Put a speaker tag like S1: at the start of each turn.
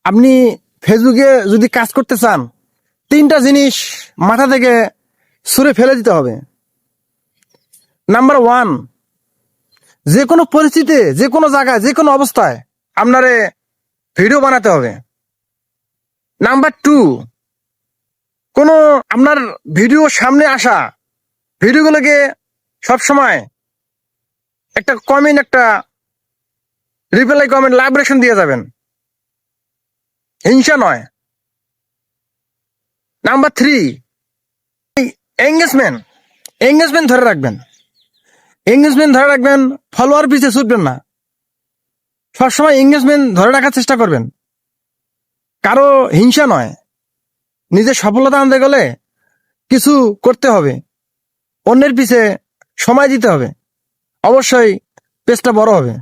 S1: আপনি ফেসবুকে যদি কাজ করতে চান, 3টা জিনিস মাথা থেকে ছুঁড়ে ফেলে দিতে হবে। নাম্বার 1, যে কোনো পরিস্থিতিতে, যে কোনো জায়গায়, যে কোনো অবস্থায় আপনারে ভিডিও বানাতে হবে। নাম্বার 2, কোনো আপনার ভিডিও সামনে আসা ভিডিওগুলোকে সবসময় একটা কমেন্ট, একটা রিপ্লাই কমেন্ট, লাইব্রেশন দিয়ে যাবেন, হিংসা নয়। নাম্বার 3, এঙ্গেজমেন্ট ধরে রাখবেন। ফলোয়ার পিছে ছুটবেন না, সবসময় এঙ্গেজমেন্ট ধরে রাখার চেষ্টা করবেন। কারো হিংসা নয়, নিজের সফলতা আনতে গেলে কিছু করতে হবে, অন্যের পিছে সময় দিতে হবে, অবশ্যই পেজটা বড় হবে।